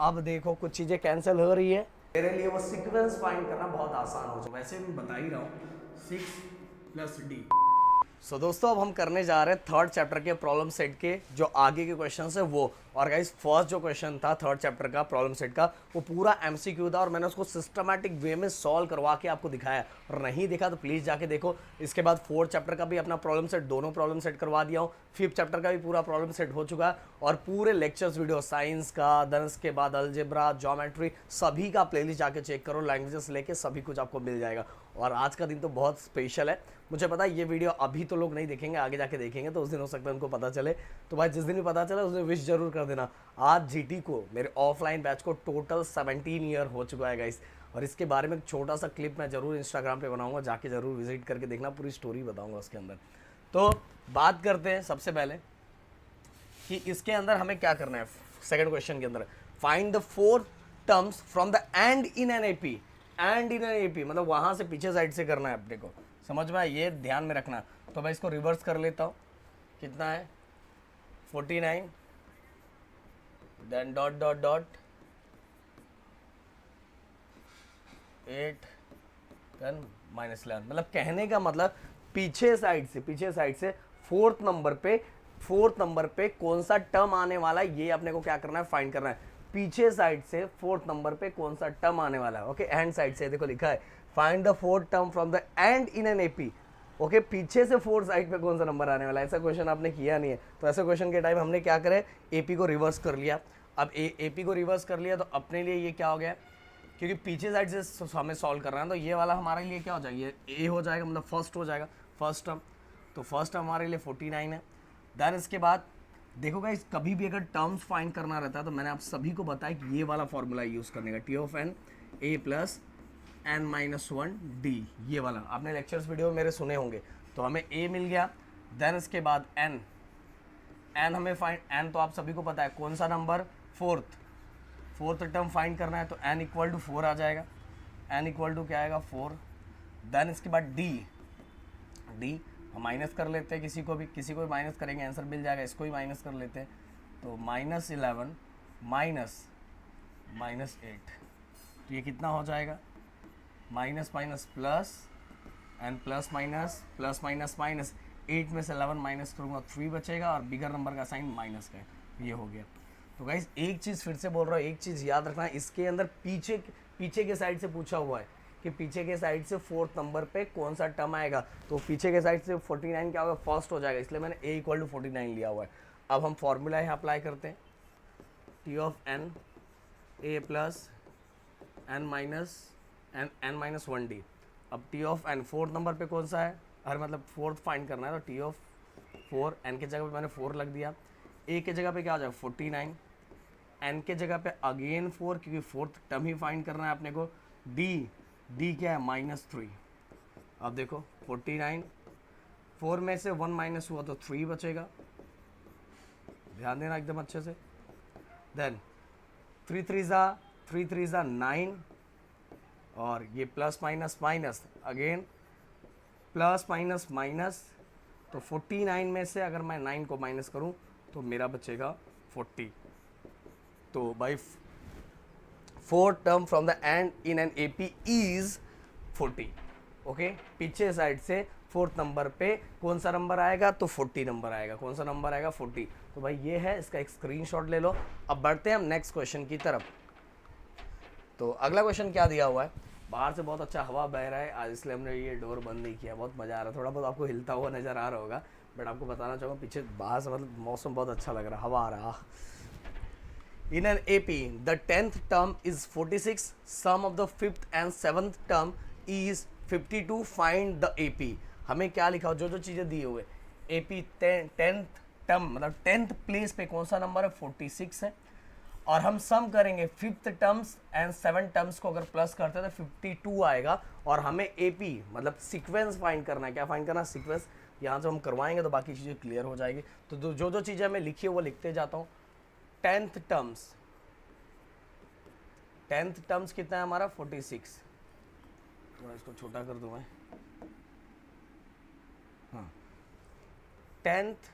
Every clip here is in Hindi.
अब देखो कुछ चीजें कैंसिल हो रही है, मेरे लिए वो सीक्वेंस फाइंड करना बहुत आसान हो चुका है। वैसे मैं बता ही रहा हूँ 6 + D। सो दोस्तों अब हम करने जा रहे हैं थर्ड चैप्टर के प्रॉब्लम सेट के जो आगे के क्वेश्चन है वो। और गाइस फर्स्ट जो क्वेश्चन था थर्ड चैप्टर का प्रॉब्लम सेट का वो पूरा एमसीक्यू था और मैंने उसको सिस्टमैटिक वे में सॉल्व करवा के आपको दिखाया। और नहीं देखा तो प्लीज जाके देखो। इसके बाद फोर्थ चैप्टर का भी अपना प्रॉब्लम सेट, दोनों प्रॉब्लम सेट करवा दिया हूँ। फिफ्थ चैप्टर का भी पूरा प्रॉब्लम सेट हो चुका है और पूरे लेक्चर्स वीडियो साइंस का, देन उसके बाद अलजेब्रा, ज्योमेट्री, सभी का प्लेलिस्ट जाके चेक करो, लैंग्वेजेस लेके सभी कुछ आपको मिल जाएगा। और आज का दिन तो बहुत स्पेशल है। मुझे पता है ये वीडियो अभी तो लोग नहीं देखेंगे, आगे जाके देखेंगे तो उस दिन हो सकता है उनको पता चले। तो भाई जिस दिन भी पता चले उस दिन विश जरूर कर देना। आज जीटी को, मेरे ऑफलाइन बैच को टोटल 17 ईयर हो चुका है गाइस। और इसके बारे में एक छोटा सा क्लिप मैं जरूर इंस्टाग्राम पे बनाऊंगा, जाके जरूर विजिट करके देखना, पूरी स्टोरी बताऊंगा उसके अंदर। तो बात करते हैं सबसे पहले कि इसके अंदर हमें क्या करना है। सेकंड क्वेश्चन के अंदर find the four terms from the and in an AP. And in an AP मतलब वहां से पीछे साइड से करना है अपने को, समझ में आया? ये ध्यान में रखना। तो मैं इसको रिवर्स कर लेता हूँ। कितना है? 49, then dot dot dot 8, then -11। मतलब कहने का मतलब पीछे साइड से फोर्थ नंबर पे कौन सा टर्म आने वाला है, ये अपने को क्या करना है, फाइंड करना है। पीछे साइड से फोर्थ नंबर पे कौन सा टर्म आने वाला है। ओके, एंड साइड से देखो लिखा है find the fourth term from the and in an AP. Okay, पीछे से फोर्थ साइड पे कौन सा नंबर आने वाला है। ऐसा क्वेश्चन आपने किया नहीं है, तो ऐसे क्वेश्चन के टाइम हमने क्या करे, एपी को रिवर्स कर लिया। अब एपी को रिवर्स कर लिया तो अपने लिए ये क्या हो गया, क्योंकि पीछे साइड से हमें सॉल्व कर रहा है तो ये वाला हमारे लिए क्या हो जाएगा, ये ए हो जाएगा, मतलब फर्स्ट हो जाएगा, फर्स्ट टर्म। तो फर्स्ट टर्म हमारे लिए 49 है। देन इसके बाद देखो गाइस, कभी भी अगर टर्म्स फाइंड करना रहता है तो मैंने आप सभी को बताया कि ये वाला फॉर्मूला यूज़ करने का, t of n a plus n minus one d. ये वाला आपने लेक्चर्स वीडियो मेरे सुने होंगे। तो हमें ए मिल गया। देन इसके बाद एन, एन हमें फाइंड, एन तो आप सभी को पता है कौन सा नंबर, फोर्थ टर्म फाइंड करना है तो n इक्वल टू 4 आ जाएगा। n इक्वल टू क्या आएगा, 4। देन इसके बाद डी हम माइनस कर लेते हैं, किसी को भी माइनस करेंगे आंसर मिल जाएगा। इसको ही माइनस कर लेते हैं तो -11 -8। तो ये कितना हो जाएगा, minus minus plus and plus minus minus 8 में से 11 माइनस करूँगा 3 बचेगा और बिगर नंबर का साइन माइनस का है। ये हो गया। तो गाइस एक चीज़ फिर से बोल रहा हूँ, एक चीज़ याद रखना, इसके अंदर पीछे के साइड से पूछा हुआ है कि पीछे के साइड से फोर्थ नंबर पे कौन सा टर्म आएगा। तो पीछे के साइड से 49 क्या होगा, फर्स्ट हो जाएगा, इसलिए मैंने a इक्वल टू 49 लिया हुआ है। अब हम फॉर्मूला यहाँ अप्लाई करते हैं, T of n a plus n minus one d. अब T of n fourth number पे कौन सा है, हर मतलब फोर्थ फाइंड करना है तो टी ऑफ 4, एन के जगह पे मैंने 4 लग दिया, ए के जगह पे क्या हो जाएगा 49, एन के जगह पे अगेन 4 क्योंकि फोर्थ टर्म ही फाइंड करना है अपने को। डी क्या है, -3। अब देखो 49, 4 में से 1 माइनस हुआ तो 3 बचेगा, ध्यान देना एकदम अच्छे से। देन 3 3 ज़ा 9 और ये plus minus minus again plus minus minus. तो 49 में से अगर मैं 9 को माइनस करूं तो मेरा बचेगा 40। तो by fourth term from the and in an AP is 40। Okay, पीछे साइड से फोर्थ नंबर पे कौन सा नंबर आएगा, तो 40 नंबर आएगा। कौन सा नंबर आएगा, 40। तो भाई ये है, इसका एक स्क्रीनशॉट ले लो। अब बढ़ते हैं हम नेक्स्ट क्वेश्चन की तरफ। तो अगला क्वेश्चन क्या दिया हुआ है, बाहर से बहुत अच्छा हवा बह रहा है आज, इसलिए हमने ये डोर बंद नहीं किया, बहुत मज़ा आ रहा है। थोड़ा बहुत आपको हिलता हुआ नज़र आ रहा होगा, बट आपको बताना चाहूँगा पीछे बाहर से मतलब मौसम बहुत अच्छा लग रहा है, हवा आ रहा है। In an AP, the 10th term is 46, sum of the 5th and 7th term is 52, find the AP। हमें क्या लिखा हो, जो जो चीज़ें दी हुए, AP 10th टर्म मतलब 10th प्लेस पे कौन सा नंबर है, 46 है। और हम सम करेंगे 5th टर्म्स एंड 7 टर्म्स को, अगर प्लस करते हैं तो 52 आएगा। और हमें AP मतलब सीक्वेंस फाइंड करना है। क्या फाइंड करना है, सीक्वेंस। यहाँ से हम करवाएंगे तो बाकी चीज़ें क्लियर हो जाएगी। तो जो जो चीज़ें हमें लिखी है वो लिखते जाता हूँ। 10th टर्म्स कितना है हमारा, 46। थोड़ा इसको छोटा कर दूं मैं, हाँ। 10th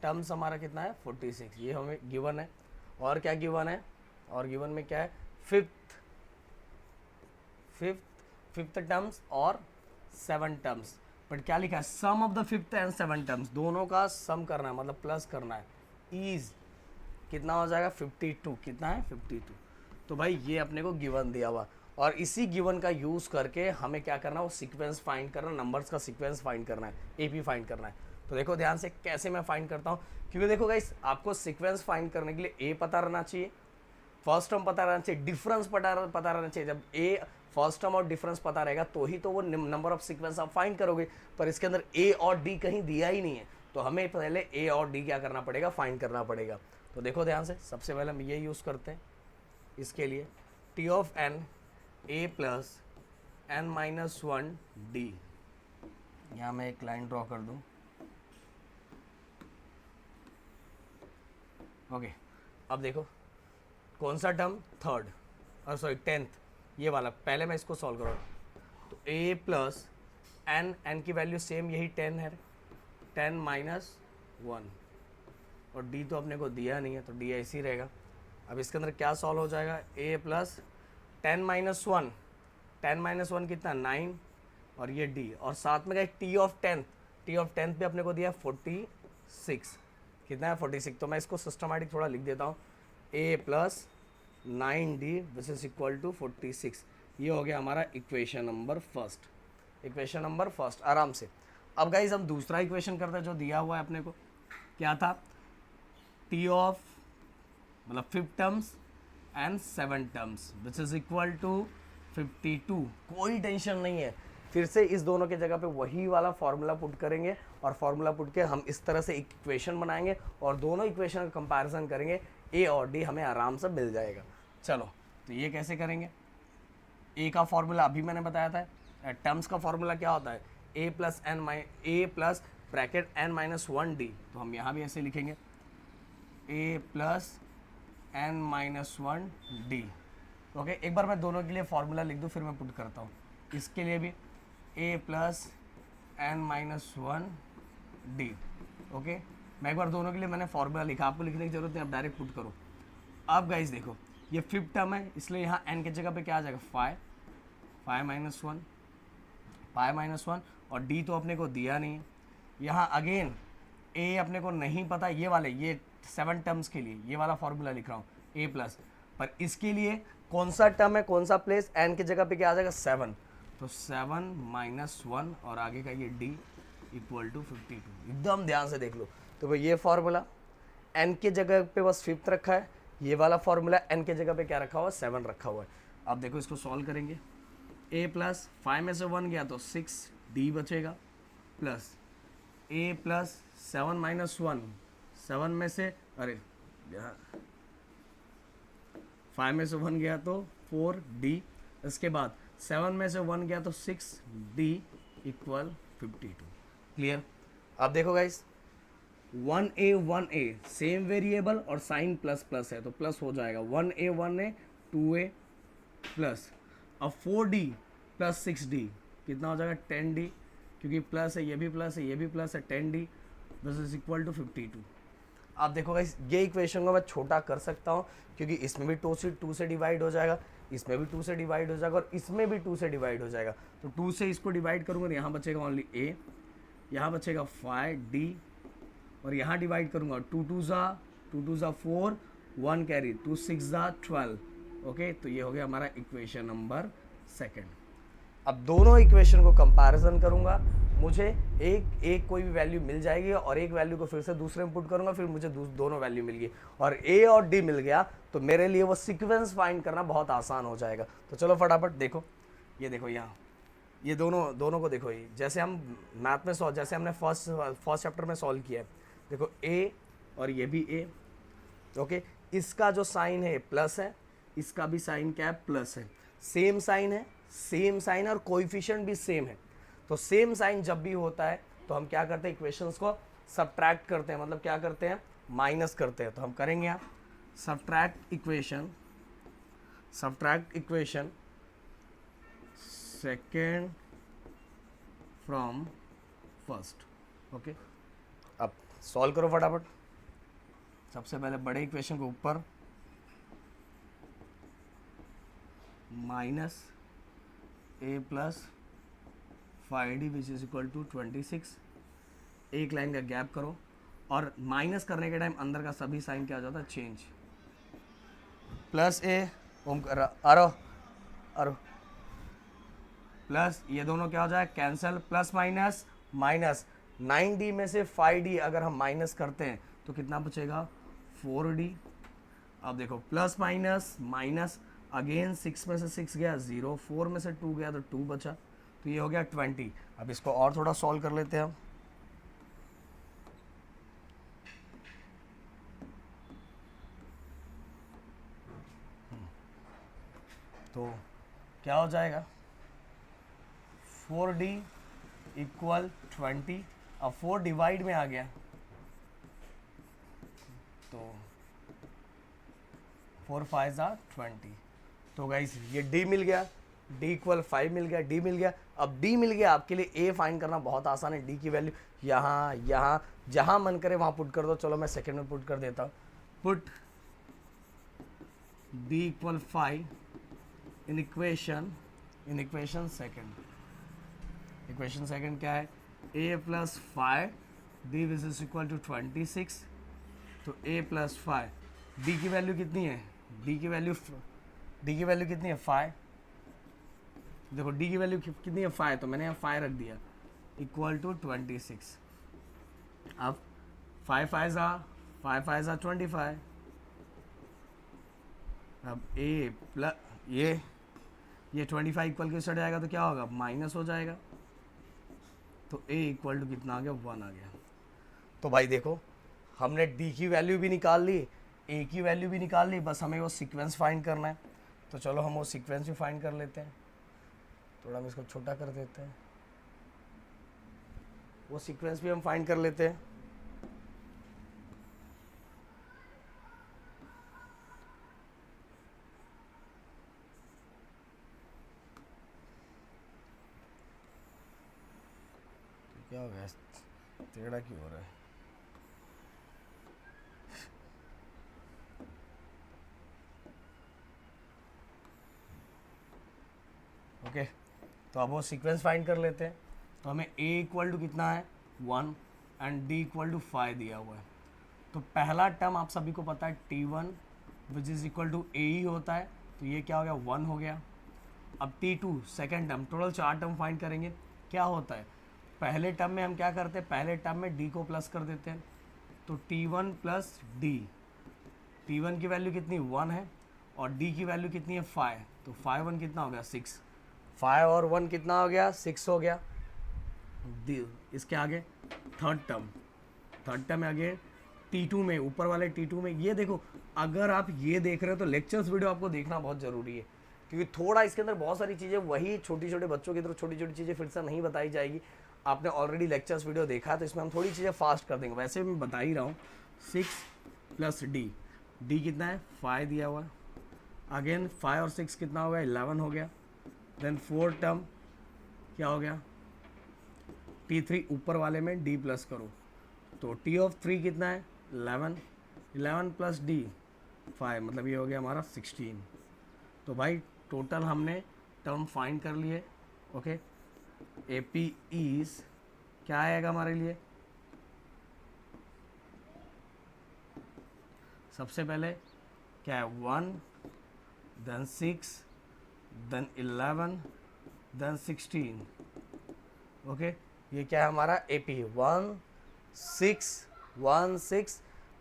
टर्म्स हमारा कितना है, 46, ये हमें गिवन है। और क्या गिवन है, और गिवन में क्या है, फिफ्थ टर्म्स और 7 टर्म्स, बट क्या लिखा है, sum of the fifth and 7 terms, दोनों का सम करना है, मतलब प्लस करना है, इज कितना हो जाएगा 52, कितना है 52। तो भाई ये अपने को गिवन दिया हुआ, और इसी गिवन का यूज़ करके हमें क्या करना है, वो सीक्वेंस फाइंड करना, नंबर्स का सीक्वेंस फाइंड करना है, एपी फाइंड करना है। तो देखो ध्यान से कैसे मैं फाइंड करता हूँ, क्योंकि देखो गाइस आपको सीक्वेंस फाइंड करने के लिए ए पता रहना चाहिए, फर्स्ट टर्म पता रहना चाहिए, डिफरेंस पता रहना चाहिए। जब ए फर्स्ट टर्म और डिफरेंस पता रहेगा तो ही तो वो नंबर ऑफ सीक्वेंस आप फाइंड करोगे, पर इसके अंदर ए और डी कहीं दिया ही नहीं है, तो हमें पहले ए और डी क्या करना पड़ेगा, फाइंड करना पड़ेगा। तो देखो ध्यान से, सबसे पहले हम ये यूज़ करते हैं इसके लिए, t of n a plus n minus 1 d. यहाँ मैं एक लाइन ड्रॉ कर दूँ, ओके। अब देखो कौन सा टर्म, थर्ड और सॉरी 10th, ये वाला, पहले मैं इसको सॉल्व करूँ। तो a प्लस एन की वैल्यू सेम यही 10 है, 10 माइनस 1, और d तो अपने को दिया नहीं है तो d ऐसे ही रहेगा। अब इसके अंदर क्या सॉल्व हो जाएगा, a प्लस 10 माइनस 1, 10 माइनस 1 कितना 9, और ये d, और साथ में क्या t ऑफ 10th भी अपने को दिया 46, कितना है 46। तो मैं इसको सिस्टमैटिक थोड़ा लिख देता हूँ, a plus 9d which is equal to 46। ये हो गया हमारा इक्वेशन नंबर फर्स्ट, आराम से। अब गाइज हम दूसरा इक्वेशन करते हैं जो दिया हुआ है अपने को, क्या था, t ऑफ मतलब 5 terms and 7 terms which is equal to 52। कोई टेंशन नहीं है, फिर से इस दोनों के जगह पे वही वाला फॉर्मूला पुट करेंगे, और फॉर्मूला पुट के हम इस तरह से एक इक्वेशन बनाएंगे और दोनों इक्वेशन का कंपैरिजन करेंगे, ए और डी हमें आराम से मिल जाएगा। चलो तो ये कैसे करेंगे, ए का फॉर्मूला अभी मैंने बताया था, टर्म्स का फॉर्मूला क्या होता है, a plus bracket n minus 1 d, तो हम यहाँ भी ऐसे लिखेंगे a plus n minus 1 d. Okay, एक बार मैं दोनों के लिए फॉर्मूला लिख दूँ फिर मैं पुट करता हूँ। इसके लिए भी a plus n minus 1 d. Okay, मैं एक बार दोनों के लिए मैंने फॉर्मूला लिखा, आपको लिखने की जरूरत नहीं, आप डायरेक्ट पुट करो। अब गाइस देखो ये 5th टर्म है, इसलिए यहाँ n की जगह पे क्या आ जाएगा 5 माइनस 1, और d तो अपने को दिया नहीं है। यहाँ अगेन a अपने को नहीं पता, ये 7 टर्म्स के लिए ये वाला फॉर्मूला लिख रहा हूँ a प्लस, पर इसके लिए कौन सा टर्म है, कौन सा प्लेस, n की जगह पे क्या आ जाएगा 7, तो 7 माइनस 1 और आगे का ये d इक्वल टू 52। एकदम ध्यान से देख लो, तो भाई ये फॉर्मूला n की जगह पे बस 5th रखा है, ये वाला फॉर्मूला n के जगह पे क्या रखा हुआ है 7 रखा हुआ है। अब देखो इसको सॉल्व करेंगे, a प्लस 5 में से 1 गया तो 6d बचेगा, प्लस a प्लस 7 माइनस 1, 7 में से अरे 5 में से 1 गया तो 4d, इसके बाद 7 में से 1 गया तो 6d इक्वल 52। क्लियर। अब देखो गाइस 1a सेम वेरिएबल और साइन प्लस प्लस है तो प्लस हो जाएगा, 1a 2a प्लस, अब 4d प्लस 6d कितना हो जाएगा 10d, क्योंकि प्लस है, ये भी प्लस है, ये भी प्लस है, 10d this is equal to 52। आप देखो गाइस ये इक्वेशन को मैं छोटा कर सकता हूँ, क्योंकि इसमें भी 2 से डिवाइड हो जाएगा, इसमें भी 2 से डिवाइड हो जाएगा, और इसमें भी 2 से डिवाइड हो जाएगा। तो 2 से इसको डिवाइड करूँगा तो यहाँ बचेगा ओनली a, यहाँ बचेगा 5d, और यहाँ डिवाइड करूँगा 2 2 ज़ा 4, 1 कैरी, 2 6 ज़ा 12। ओके, तो ये हो गया हमारा इक्वेशन नंबर 2। अब दोनों इक्वेशन को कंपैरिजन करूँगा, मुझे एक कोई भी वैल्यू मिल जाएगी और एक वैल्यू को फिर से दूसरे में पुट करूँगा, फिर मुझे दोनों वैल्यू मिल गई और a और d मिल गया, तो मेरे लिए वो सीक्वेंस फाइंड करना बहुत आसान हो जाएगा। तो चलो फटाफट देखो, ये देखो यहाँ ये दोनों को देखो, ये जैसे हम मैथ में जैसे हमने फर्स्ट चैप्टर में सॉल्व किया है, देखो a और ये भी a। ओके, इसका जो साइन है प्लस है, इसका भी साइन क्या है प्लस है, सेम साइन है और कोएफिशिएंट भी सेम है। तो सेम साइन जब भी होता है तो हम क्या करते हैं, इक्वेशंस को सब्ट्रैक्ट करते हैं, मतलब क्या करते हैं माइनस करते हैं। तो हम करेंगे यहाँ subtract equation second from first. Okay, अब सॉल्व करो फटाफट। सबसे पहले बड़े इक्वेशन को ऊपर, minus a plus 5d which is equal to 26। एक लाइन का गैप करो और माइनस करने के टाइम अंदर का सभी साइन क्या हो जाता है, चेंज। प्लस ए ओम अरो अरो प्लस ये दोनों क्या हो जाए, cancel. Plus minus minus 9d में से 5d अगर हम माइनस करते हैं तो कितना बचेगा, 4d। अब देखो प्लस माइनस माइनस, अगेन 6 में से 6 गया 0, 4 में से 2 गया तो 2 बचा, तो ये हो गया 20। अब इसको और थोड़ा सॉल्व कर लेते हैं हम। तो क्या हो जाएगा, 4d इक्वल 20। अब 4 डिवाइड में आ गया तो 4 5 20। तो गाइस ये d मिल गया, d इक्वल 5 मिल गया, d मिल गया। अब d मिल गया, आपके लिए a फाइंड करना बहुत आसान है। d की वैल्यू यहाँ यहाँ जहाँ मन करे वहाँ पुट कर दो। चलो मैं सेकंड में पुट कर देता हूँ। Put d equal 5 in equation second. Equation second क्या है, a plus 5 d which is equal to 26। तो a प्लस 5, d की वैल्यू कितनी है, d की वैल्यू कितनी है 5। देखो d की वैल्यू कितनी है 5, तो मैंने यहाँ 5 रख दिया, इक्वल टू 26। अब 5 5 जा 25। अब a प्लस ये 25 इक्वल के साइड जाएगा तो क्या होगा, माइनस हो जाएगा। तो a इक्वल टू कितना आ गया, 1 आ गया। तो भाई देखो हमने d की वैल्यू भी निकाल ली, a की वैल्यू भी निकाल ली, बस हमें वो सीक्वेंस फाइंड करना है। तो चलो हम वो सीक्वेंस भी फाइंड कर लेते हैं। थोड़ा हम इसको छोटा कर देते हैं, वो सीक्वेंस भी हम फाइंड कर लेते हैं। तो क्या हो गया, टेढ़ा क्यों हो रहा है। ओके तो अब वो सीक्वेंस फाइंड कर लेते हैं। तो हमें a इक्वल टू कितना है 1 एंड d इक्वल टू 5 दिया हुआ है। तो पहला टर्म आप सभी को पता है t1 which is equal to a ही होता है, तो ये क्या हो गया 1 हो गया। अब t2 second term, total 4 term find करेंगे। क्या होता है, पहले टर्म में हम क्या करते हैं, पहले टर्म में d को प्लस कर देते हैं। तो t1 प्लस d, t1 की वैल्यू कितनी 1 है और d की वैल्यू कितनी है 5, तो 5 1 कितना हो गया 6, 5 और 1 कितना हो गया 6 हो गया। इसके आगे थर्ड टर्म में आगे T2 में, ऊपर वाले T2 में ये देखो, अगर आप ये देख रहे हो तो लेक्चर्स वीडियो आपको देखना बहुत ज़रूरी है, क्योंकि थोड़ा इसके अंदर बहुत सारी चीज़ें वही छोटी छोटे बच्चों की तरह छोटी छोटी चीज़ें फिर से नहीं बताई जाएगी। आपने ऑलरेडी लेक्चर्स वीडियो देखा है तो इसमें हम थोड़ी चीज़ें फास्ट कर देंगे। वैसे मैं बता ही रहा हूँ 6 प्लस डी कितना है 5 दिया हुआ है। अगेन 5 और 6 कितना हो गया 11 हो गया। देन फोर्थ टर्म क्या हो गया T3, ऊपर वाले में D प्लस करो तो T ऑफ 3 कितना है 11 प्लस D 5, मतलब ये हो गया हमारा 16। तो भाई टोटल हमने टर्म फाइंड कर लिए। ओके AP इज क्या आएगा हमारे लिए, सबसे पहले क्या है 1, देन 6, देन 11, देन 16। ओके ये क्या है हमारा AP 1 6,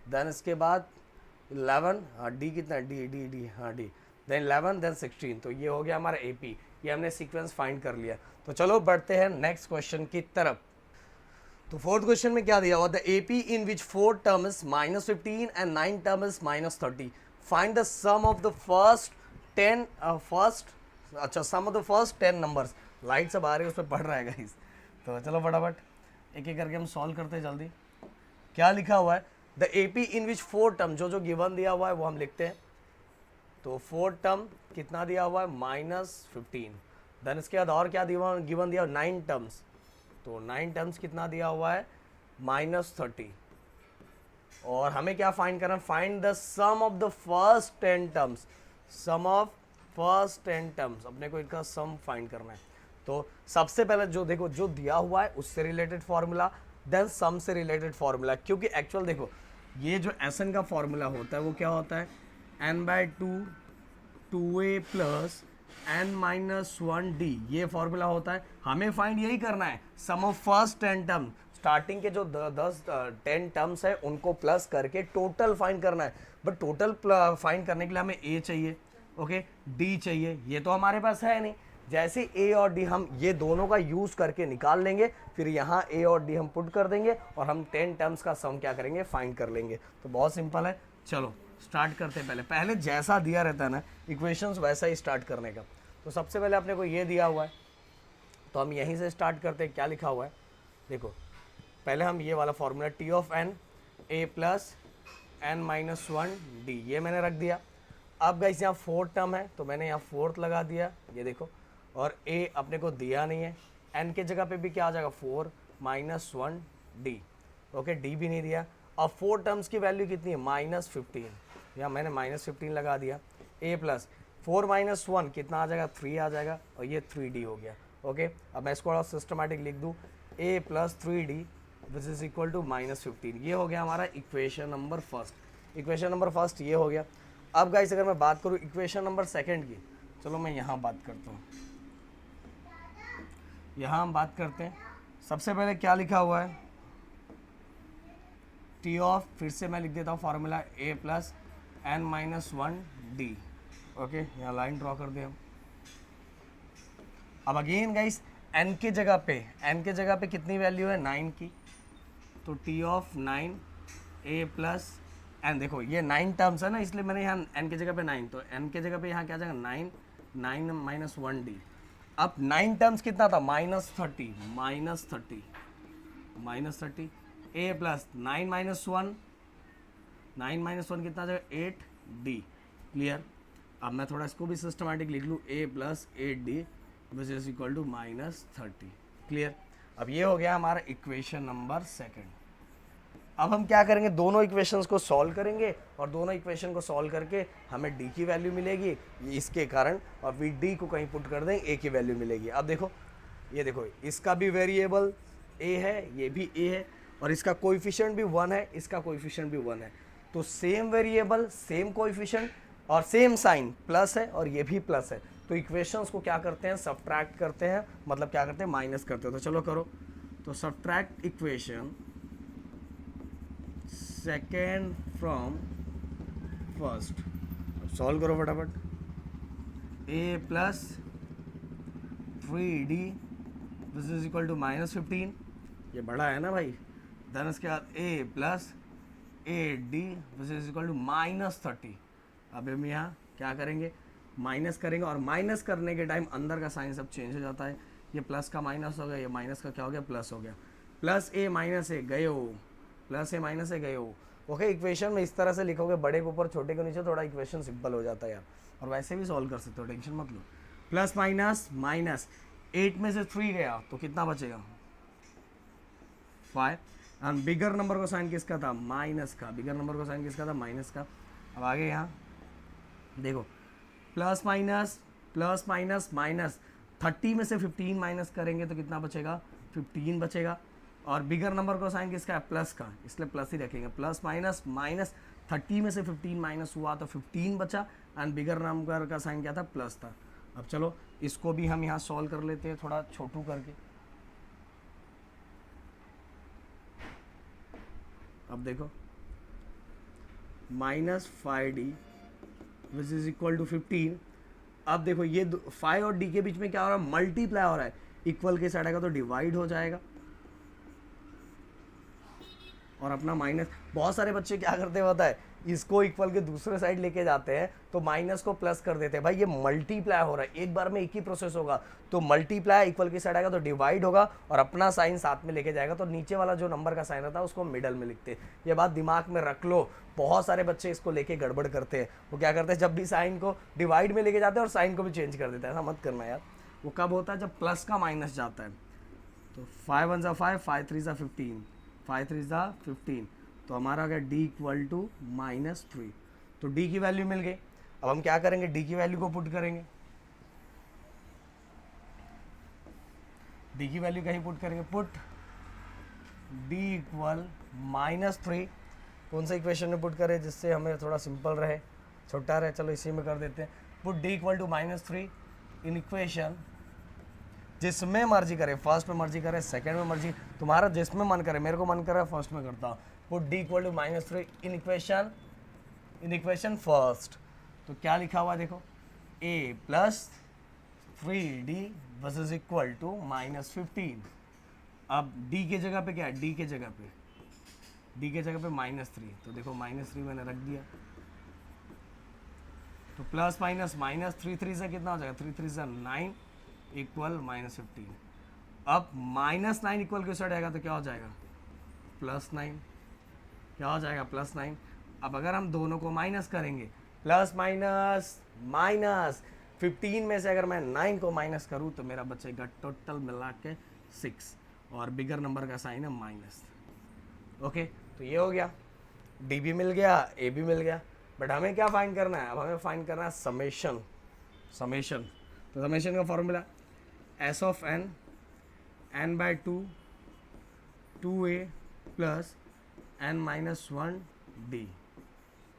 देन इसके बाद 11, हाँ D कितना D हाँ D, देन 11, देन 16। तो ये हो गया हमारा AP, ये हमने सीक्वेंस फाइंड कर लिया। तो चलो बढ़ते हैं नेक्स्ट क्वेश्चन की तरफ। तो फोर्थ क्वेश्चन में क्या दिया हुआ था, AP in which 4 terms -15 and 9 terms -30, find the sum of the first 10 numbers. Light सब आ रही है, उस पर पढ़ रहा है गाइस। तो चलो फटाफट एक एक करके हम सॉल्व करते हैं जल्दी। क्या लिखा हुआ है, the AP in which 4 term, जो गिवन दिया हुआ है वो हम लिखते हैं। तो 4 टर्म कितना दिया हुआ है -15, देन इसके बाद और क्या गिवन दिया 9 टर्म्स, तो 9 टर्म्स कितना दिया हुआ है -30। और हमें क्या फाइंड करना, find the sum of the first 10 terms, sum of first 10 terms अपने को इनका सम फाइंड करना है। तो सबसे पहले जो देखो जो दिया हुआ है उससे रिलेटेड फॉर्मूला, देन सम से रिलेटेड फॉर्मूला, क्योंकि एक्चुअल देखो ये जो एस का फॉर्मूला होता है वो क्या होता है, n/2 2a प्लस n-1d, ये फॉर्मूला होता है। हमें फाइंड यही करना है, sum of first 10 term, starting के जो 10 टर्म्स है उनको प्लस करके टोटल फाइंड करना है। बट टोटल फाइंड करने के लिए हमें a चाहिए, ओके, d चाहिए, ये तो हमारे पास है नहीं। जैसे a और d हम ये दोनों का यूज करके निकाल लेंगे, फिर यहाँ a और d हम पुट कर देंगे और हम 10 टर्म्स का सम क्या करेंगे, फाइंड कर लेंगे। तो बहुत सिंपल है, चलो स्टार्ट करते हैं। पहले जैसा दिया रहता है ना इक्वेशंस वैसा ही स्टार्ट करने का। तो सबसे पहले अपने को ये दिया हुआ है तो हम यहीं से स्टार्ट करते हैं। क्या लिखा हुआ है देखो, पहले हम ये वाला formula t of n a plus n-1d ये मैंने रख दिया। अब गाइस यहाँ फोर्थ टर्म है तो मैंने यहाँ फोर्थ लगा दिया, ये देखो, और a अपने को दिया नहीं है, n के जगह पे भी क्या आ जाएगा 4 - 1d, ओके, d भी नहीं दिया। अब फोर टर्म्स की वैल्यू कितनी है -15, यहाँ मैंने -15 लगा दिया। a प्लस 4 - 1 कितना आ जाएगा 3 आ जाएगा और ये 3d हो गया, ओके। अब मैं इसको सिस्टमैटिक लिख दूँ, a plus 3d which is equal to -15, ये हो गया हमारा equation number first. Equation number first ये हो गया। अब गाइस अगर मैं बात करूँ इक्वेशन नंबर सेकंड की, चलो मैं यहाँ बात करता हूँ, यहाँ हम बात करते हैं। सबसे पहले क्या लिखा हुआ है, टी ऑफ, फिर से मैं लिख देता हूँ formula a plus n-1d, okay, यहाँ लाइन ड्रॉ कर दे हम। अब अगेन गाइस n के जगह पे कितनी वैल्यू है 9 की, तो T of 9 a plus n, देखो ये 9 टर्म्स है ना इसलिए मैंने यहाँ n के जगह पे 9, तो n के जगह पे यहाँ क्या आ जाएगा 9 -1d। अब 9 टर्म्स कितना था -30 a प्लस 9 - 1 कितना आ जाएगा 8d, क्लियर। अब मैं थोड़ा इसको भी सिस्टमैटिक लिख लूँ, a plus 8d which is equal to -30, clear. अब ये हो गया हमारा इक्वेशन नंबर सेकंड। अब हम क्या करेंगे, दोनों इक्वेशंस को सॉल्व करेंगे और दोनों इक्वेशन को सॉल्व करके हमें d की वैल्यू मिलेगी इसके कारण, और फिर d को कहीं पुट कर देंगे a की वैल्यू मिलेगी। अब देखो ये देखो, इसका भी वेरिएबल a है, ये भी a है, और इसका कोएफिशिएंट भी 1 है, इसका कोएफिशिएंट भी 1 है। तो सेम वेरिएबल सेम कोएफिशिएंट और सेम साइन प्लस है और ये भी प्लस है, तो इक्वेशंस को क्या करते हैं सब्ट्रैक्ट करते हैं, मतलब क्या करते हैं माइनस करते हैं। तो चलो करो, तो subtract equation second from first, solve करो फटाफट। a plus 3d this is equal to -15, ये बड़ा है ना भाई। देन उसके बाद a plus 8d which is equal to -30। अब हम यहाँ क्या करेंगे, माइनस करेंगे, और माइनस करने के टाइम अंदर का साइन सब चेंज हो जाता है। ये प्लस का माइनस हो गया, ये माइनस का क्या हो गया प्लस हो गया, प्लस a माइनस a गए हो, प्लस a माइनस a गए हो, ओके। इक्वेशन में इस तरह से लिखोगे, बड़े के ऊपर छोटे के नीचे, थोड़ा इक्वेशन सिंपल हो जाता है यार, और वैसे भी सॉल्व कर सकते हो, टेंशन मत लो। प्लस माइनस माइनस, 8 में से 3 गया तो कितना बचेगा 5, एंड बिगर नंबर का साइन किसका था माइनस का, बिगर नंबर का साइन किसका था माइनस का। अब आगे यहाँ देखो, प्लस माइनस माइनस, 30 में से 15 माइनस करेंगे तो कितना बचेगा 15 बचेगा, और बिगर नंबर का साइन किसका है प्लस का, इसलिए प्लस ही रखेंगे। प्लस माइनस माइनस, 30 में से 15 माइनस हुआ तो 15 बचा, एंड बिगर नंबर का साइन क्या था प्लस था। अब चलो इसको भी हम यहाँ सॉल्व कर लेते हैं थोड़ा छोटू करके। अब देखो -5d which is equal to 15। अब देखो ये 5 और d के बीच में क्या हो रहा है मल्टीप्लाई हो रहा है, इक्वल के साइड आएगा तो डिवाइड हो जाएगा, और अपना माइनस। बहुत सारे बच्चे क्या करते हैं पता है, इसको इक्वल के दूसरे साइड लेके जाते हैं तो माइनस को प्लस कर देते हैं। भाई ये मल्टीप्लाई हो रहा है, एक बार में एक ही प्रोसेस होगा, तो मल्टीप्लाई इक्वल की साइड आएगा तो डिवाइड होगा और अपना साइन साथ में लेके जाएगा, तो नीचे वाला जो नंबर का साइन रहता है उसको मिडल में लिखते हैं। ये बात दिमाग में रख लो, बहुत सारे बच्चे इसको लेके गड़बड़ करते हैं। वो क्या करते हैं, जब भी साइन को डिवाइड में लेके जाते हैं और साइन को भी चेंज कर देते हैं। ऐसा मत करना यार, वो कब होता है जब प्लस का माइनस जाता है। तो 5 1 5, 5 3 15, 5 3 15, तो हमारा आ गया d इक्वल टू -3, तो d की वैल्यू मिल गई। अब हम क्या करेंगे, d की वैल्यू को पुट करेंगे, डी की वैल्यू कहीं पुट करेंगे, पुट डी इक्वल -3, कौन सा इक्वेशन में पुट करें जिससे हमें थोड़ा सिंपल रहे, छोटा रहे, चलो इसी में कर देते हैं। Put d equal to -3 in equation, जिसमें मर्जी करे, फर्स्ट में मर्जी करे, सेकंड में मर्जी, तुम्हारा जिसमें मन करे, मेरे को मन करे फर्स्ट में करता हूँ। Put d equal to -3 in equation first, तो क्या लिखा हुआ है देखो, a plus 3d versus equal to -15। अब d के जगह पे क्या है, d के जगह पे -3, तो देखो -3 मैंने रख दिया, तो प्लस माइनस -3 से कितना हो जाएगा, 3 से 9 इक्वल -15। अब -9 इक्वल किस साइड आएगा, तो क्या हो जाएगा, +9, क्या हो जाएगा, +9। अब अगर हम दोनों को माइनस करेंगे, प्लस माइनस माइनस 15 में से अगर मैं 9 को माइनस करूँ तो मेरा बचेगा टोटल मिला के 6, और बिगर नंबर का साइन है माइनस। ओके, तो ये हो गया, डी भी मिल गया, ए भी मिल गया, बट हमें क्या फाइंड करना है, अब हमें फाइंड करना है समेशन। तो समेशन का formula S of n, n/2 2a plus n-1 d।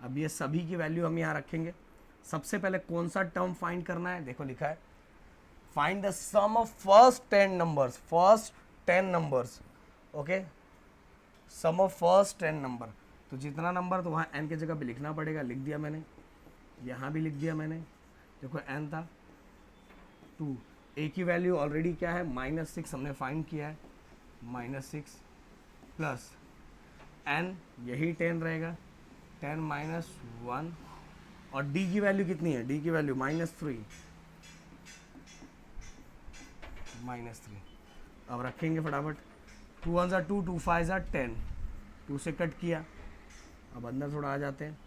अब ये सभी की वैल्यू हम यहाँ रखेंगे। सबसे पहले कौन सा टर्म फाइंड करना है, देखो लिखा है find the sum of first 10 numbers, okay, sum of first 10 number. तो जितना नंबर, तो वहाँ n के जगह पे लिखना पड़ेगा, लिख दिया मैंने, यहाँ भी लिख दिया मैंने, देखो n था 2, a की वैल्यू ऑलरेडी क्या है, -6 हमने फाइंड किया है, -6 प्लस n, यही 10 रहेगा, 10 - 1, और d की वैल्यू कितनी है, d की वैल्यू -3, अब रखेंगे फटाफट, 2 1 ज़ा 2, 2 5 ज़ा 10, 2 से कट किया, अब अंदर थोड़ा आ जाते हैं,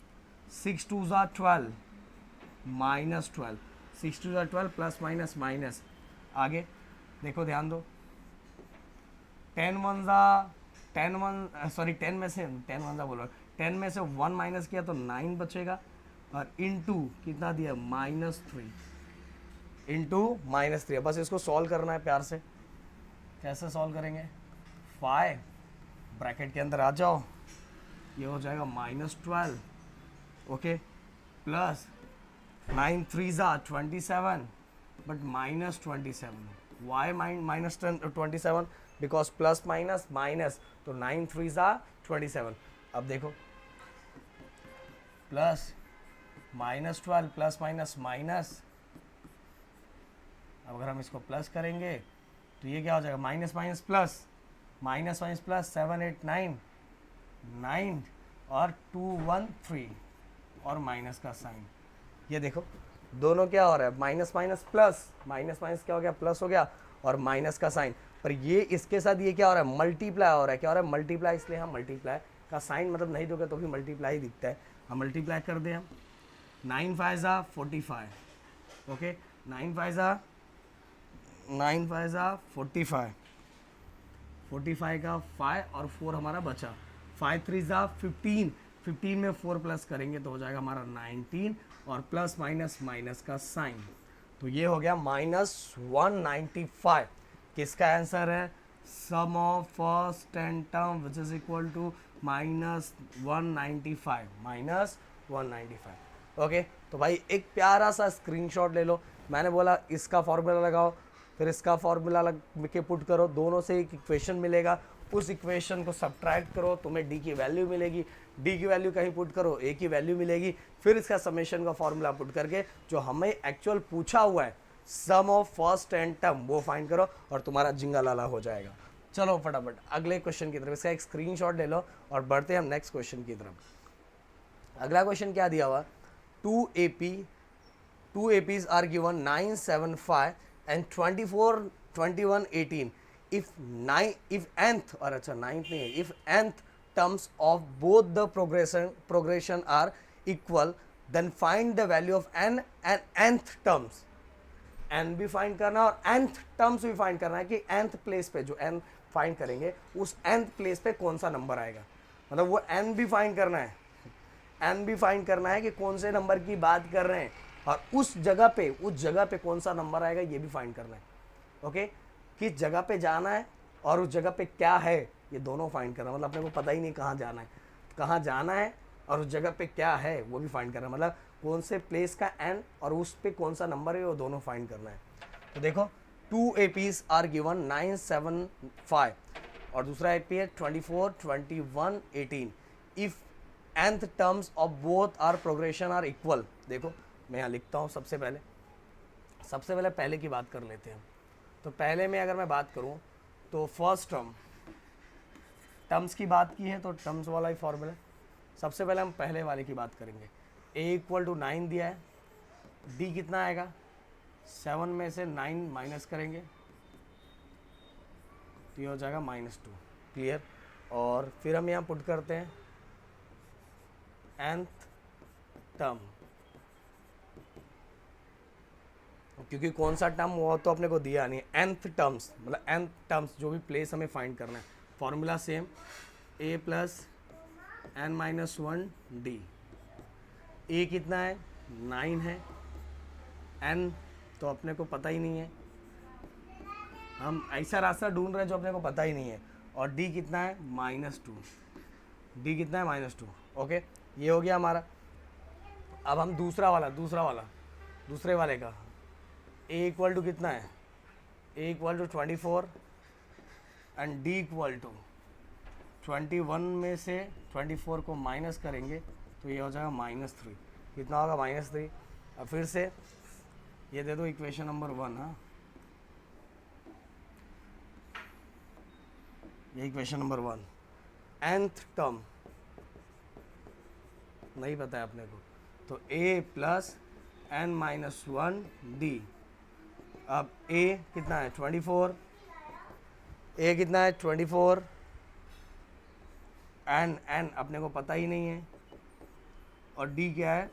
6 2 ज़ा 12 -12, 6 2 ज़ा 12 प्लस माइनस माइनस, आगे देखो ध्यान दो, 10 1 में से 10 में से 1 माइनस किया तो 9 बचेगा, और इनटू कितना दिया, -3, इनटू -3। बस इसको सॉल्व करना है प्यार से, कैसे सॉल्व करेंगे, 5 ब्रैकेट के अंदर आ जाओ, ये हो जाएगा -12, ओके, प्लस 9 3 ज़ा 27, but -27, y -27, because plus minus minus, तो 9 3 ज़ा 27। अब देखो प्लस -12 प्लस माइनस माइनस, अब अगर हम इसको प्लस करेंगे तो ये क्या हो जाएगा, माइनस माइनस प्लस, 7 8 9 9 और 2 1 3, और माइनस का साइन, ये देखो दोनों क्या हो रहा है, minus minus plus, minus minus क्या हो गया, प्लस हो गया, और माइनस का साइन, पर ये इसके साथ ये क्या हो रहा है, मल्टीप्लाई हो रहा है, क्या हो रहा है, मल्टीप्लाई, इसलिए हम मल्टीप्लाई का साइन मतलब नहीं दोगे तो भी मल्टीप्लाई दिखता है, हम मल्टीप्लाई कर दें हम, 9 5 ज़ा 45, ओके, 9 5 ज़ा 45, 45 का 5 और 4 हमारा बचा, 5 3 ज़ा 15, 15 में 4 प्लस करेंगे तो हो जाएगा हमारा 19, और प्लस माइनस माइनस का साइन, तो ये हो गया -195। किसका आंसर है, sum of first 10 term which is equal to -195, okay. तो भाई एक प्यारा सा स्क्रीनशॉट ले लो, मैंने बोला इसका फॉर्मूला लगाओ, फिर इसका फॉर्मूला लग के पुट करो, दोनों से एक इक्वेशन मिलेगा, उस इक्वेशन को सब्ट्रैक्ट करो, तुम्हें डी की वैल्यू मिलेगी, डी की वैल्यू कहीं पुट करो, ए की वैल्यू मिलेगी, फिर इसका समेशन का फॉर्मूला पुट करके जो हमें एक्चुअल पूछा हुआ है सम ऑफ फर्स्ट 10 टर्म वो फाइंड करो, और तुम्हारा जिंगा लाला हो जाएगा। चलो फटाफट अगले क्वेश्चन की तरफ, इसका एक स्क्रीनशॉट ले लो और बढ़ते हैं हम नेक्स्ट क्वेश्चन की तरफ। अगला क्वेश्चन क्या दिया हुआ, 2 APs are given 9 7 5 and 24 21 18 if nth, और अच्छा 9th नहीं है, if nth terms of both the progression are equal then find the value of n and nth terms। n भी फाइंड करना और nth टर्म्स भी फाइंड करना है कि nth प्लेस पे जो n फाइंड करेंगे उस nth प्लेस पे कौन सा नंबर आएगा, मतलब वो n भी फाइंड करना है, n भी फाइंड करना है कि कौन से नंबर की बात कर रहे हैं, और उस जगह पे कौन सा नंबर आएगा ये भी फाइंड करना है, ओके। किस जगह पे जाना है और उस जगह पे क्या है, ये दोनों फाइंड करना। मतलब अपने को पता ही नहीं कहाँ जाना है, कहाँ जाना है और उस जगह पे क्या है वो भी फाइंड करना। मतलब कौन से प्लेस का एन और उस पे कौन सा नंबर है, वो दोनों फाइंड करना है। तो देखो 2 APs आर गिवन 9, 7, 5 और दूसरा AP है 24, 21, 18 if nth terms of both are progression are equal. देखो मैं यहाँ लिखता हूँ। सबसे पहले की बात कर लेते हैं। तो पहले में अगर मैं बात करूँ तो फर्स्ट टर्म्स की बात की है तो टर्म्स वाला ही फॉर्मूला। सबसे पहले हम पहले वाले की बात करेंगे। a = 9 दिया है, d कितना आएगा, 7 में से 9 माइनस करेंगे तो ये हो जाएगा -2। क्लियर। और फिर हम यहाँ पुट करते हैं nth टर्म, क्योंकि कौन सा टर्म वो तो अपने को दिया नहीं है। nth टर्म्स मतलब nth टर्म्स जो भी प्लेस हमें फाइंड करना है। Formula same, a + n-1 d। a कितना है, 9 है, n तो अपने को पता ही नहीं है, हम ऐसा रास्ता ढूंढ रहे हैं जो अपने को पता ही नहीं है। और d कितना है, -2। d कितना है, -2। ओके, ये हो गया हमारा। अब हम दूसरे वाले का a = कितना है, a = 24 एंड d = 21 में से 24 को माइनस करेंगे तो ये हो जाएगा -3। कितना होगा, -3। अब फिर से ये दे दो इक्वेशन नंबर 1। हाँ, ये इक्वेशन नंबर 1। nth टर्म नहीं पता है अपने को, तो a + n-1 d। अब a कितना है, 24, a कितना है 24, n अपने को पता ही नहीं है, और d क्या है,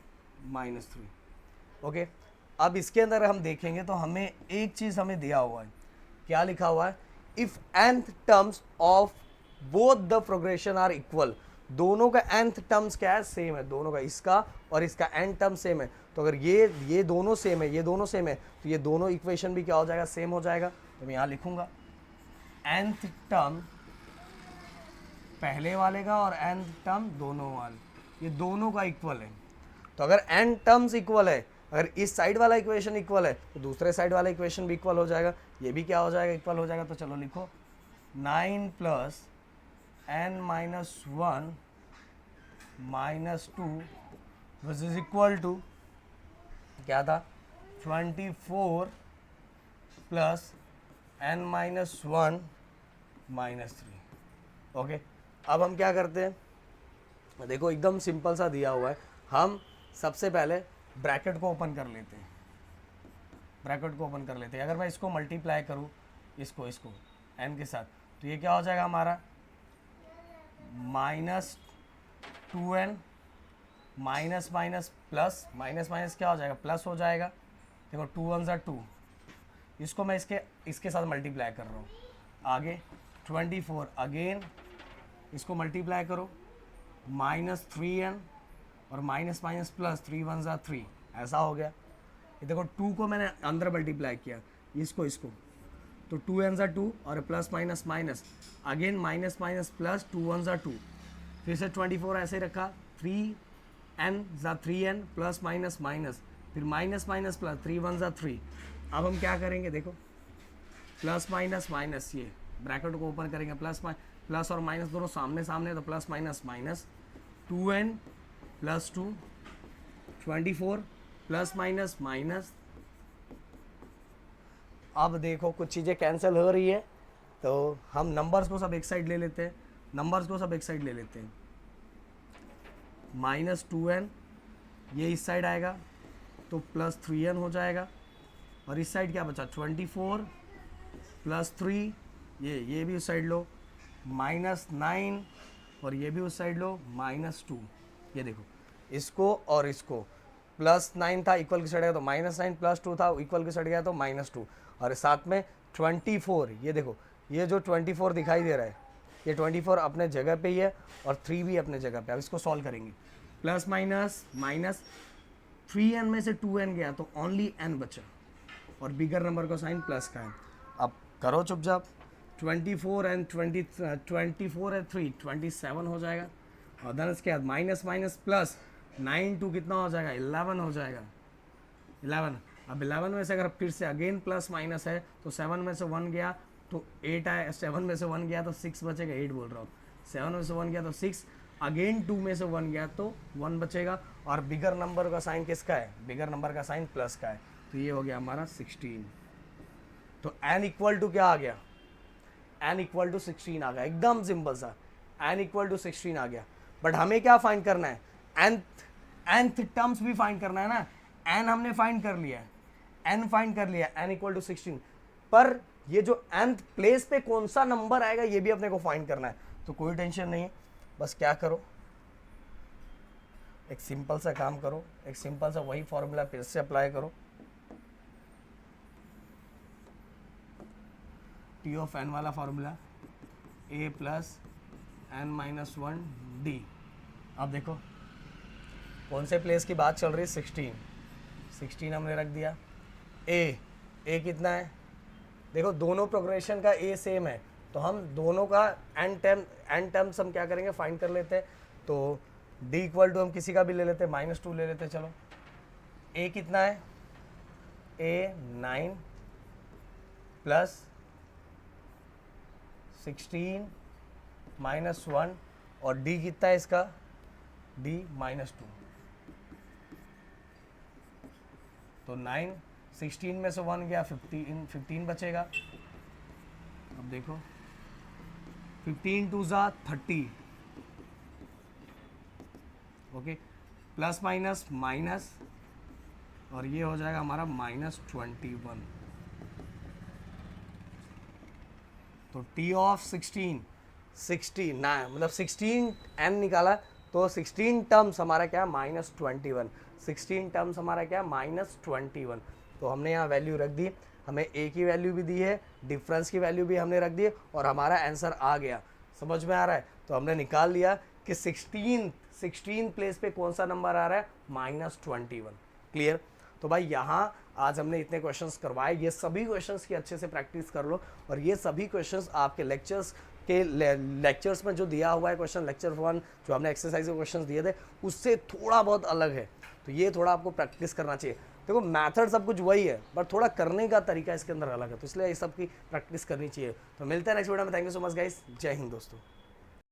-3। ओके, अब इसके अंदर हम देखेंगे तो हमें एक चीज़ हमें दिया हुआ है। क्या लिखा हुआ है, if nth terms of both the progression are equal. दोनों का nth टर्म्स क्या है, सेम है। दोनों का, इसका और इसका n टर्म सेम है। तो अगर ये दोनों सेम है, ये दोनों सेम है, तो ये दोनों इक्वेशन भी क्या हो जाएगा, सेम हो जाएगा। तो मैं यहाँ लिखूंगा nth टर्म पहले वाले का और nth टर्म दोनों वाले, ये दोनों का इक्वल है। तो अगर n टर्म्स इक्वल है, अगर इस साइड वाला इक्वेशन इक्वल है तो दूसरे साइड वाला इक्वेशन भी इक्वल हो जाएगा। ये भी क्या हो जाएगा, इक्वल हो जाएगा। तो चलो लिखो 9 + n-1 -2 which is equal to क्या था, 24 + n-1 -3। ओके, अब हम क्या करते हैं, देखो एकदम सिंपल सा दिया हुआ है। हम सबसे पहले ब्रैकेट को ओपन कर लेते हैं। अगर मैं इसको मल्टीप्लाई करूँ इसको n के साथ, तो ये क्या हो जाएगा हमारा, -2n प्लस माइनस क्या हो जाएगा, प्लस हो जाएगा। देखो 2 1 = 2, इसको मैं इसके साथ मल्टीप्लाई कर रहा हूँ। आगे 24 अगेन इसको मल्टीप्लाई करो, -3n और माइनस प्लस 3 1 = 3, ऐसा हो गया। ये देखो 2 को मैंने अंदर मल्टीप्लाई किया, इसको तो 2 n = 2 और plus minus again minus plus 2 1 = 2, फिर से 24 ऐसे ही रखा, 3n = 3n प्लस माइनस फिर माइनस प्लस 3 1 = 3। अब हम क्या करेंगे, देखो प्लस माइनस ये ब्रैकेट को ओपन करेंगे, प्लस और माइनस दोनों सामने तो plus minus 2n + 2 24 plus minus. अब देखो कुछ चीज़ें कैंसिल हो रही है, तो हम नंबर्स को सब एक साइड ले लेते हैं। -2n ये इस साइड आएगा तो +3n हो जाएगा, और इस साइड क्या बचा, 24 + 3 ये भी उस साइड लो, -9 और ये भी उस साइड लो, -2। ये देखो इसको और इसको, +9 था इक्वल की साइड गया तो -9 + 2 था इक्वल की साइड गया तो -2, और साथ में 24, ये देखो ये जो 24 दिखाई दे रहा है, ये 24 अपने जगह पे ही है और 3 भी अपने जगह पे। अब इसको सॉल्व करेंगे, प्लस माइनस 3n में से 2n गया तो ओनली n बचा, और बिगर नंबर का साइन प्लस का है। अब करो चुपचाप। 24 एंड 24 है 3 27 हो जाएगा। और देन इसके बाद माइनस माइनस प्लस 9 टू कितना हो जाएगा 11 हो जाएगा 11। अब 11 में से अगर फिर से अगेन प्लस माइनस है तो 7 में से 1 गया तो 8 आया, 7 में से 1 गया तो 6 बचेगा, 8 बोल रहा हूँ, 7 में से 1 गया तो 6, अगेन 2 में से 1 गया तो 1 बचेगा। और बिगर नंबर का साइन किसका है, बिगर नंबर का साइन प्लस का है, तो ये हो गया हमारा 16। तो n इक्वल टू क्या आ गया, n इक्वल टू 16 आ गया, एकदम सिंपल सा n इक्वल टू 16 आ गया। बट हमें क्या फाइंड करना है, nth टर्म्स भी फाइंड करना है ना। n हमने फाइंड कर लिया है, n फाइंड कर लिया, n इक्वल टू 16, पर ये जो nth प्लेस पे कौन सा नंबर आएगा ये भी अपने को फाइंड करना है। तो कोई टेंशन नहीं है, बस क्या करो, एक सिंपल सा काम करो, एक सिंपल सा वही फॉर्मूला फिर से अप्लाई करो, टी ऑफ एन वाला formula, a plus n minus 1 d. अब देखो कौन से प्लेस की बात चल रही है, 16 हमने रख दिया। a कितना है, देखो दोनों प्रोग्रेशन का a सेम है, तो हम दोनों का n टर्म्स हम क्या करेंगे फाइंड कर लेते हैं। तो d इक्वल टू हम किसी का भी ले लेते हैं, -2 ले लेते हैं। चलो a कितना है, a 9 प्लस 16 -1, और d कितना है इसका, d -2। तो 9, 16 में से 1 गया, 15 बचेगा। अब देखो 15 2 ज़ा 30, ओके, प्लस माइनस माइनस, और ये हो जाएगा हमारा -21। तो t ऑफ 16 ना, मतलब 16 n निकाला तो 16 टर्म्स हमारा क्या -21, 16 टर्म्स हमारा क्या -21। तो हमने यहाँ वैल्यू रख दी, हमें a की वैल्यू भी दी है, डिफरेंस की वैल्यू भी हमने रख दी, और हमारा आंसर आ गया। समझ में आ रहा है, तो हमने निकाल लिया कि 16 प्लेस पे कौन सा नंबर आ रहा है, -21। क्लियर। तो भाई यहाँ आज हमने इतने क्वेश्चंस करवाए, ये सभी क्वेश्चंस की अच्छे से प्रैक्टिस कर लो, और ये सभी क्वेश्चंस आपके लेक्चर्स में जो दिया हुआ है क्वेश्चन, लेक्चर 1 जो हमने एक्सरसाइज के क्वेश्चंस दिए थे उससे थोड़ा बहुत अलग है, तो ये थोड़ा आपको प्रैक्टिस करना चाहिए। देखो मैथड सब कुछ वही है, बट थोड़ा करने का तरीका इसके अंदर अलग है, तो इसलिए ये सब की प्रैक्टिस करनी चाहिए। तो मिलते हैं नेक्स्ट वीडियो में, thank you so much guys, जय हिंद दोस्तों।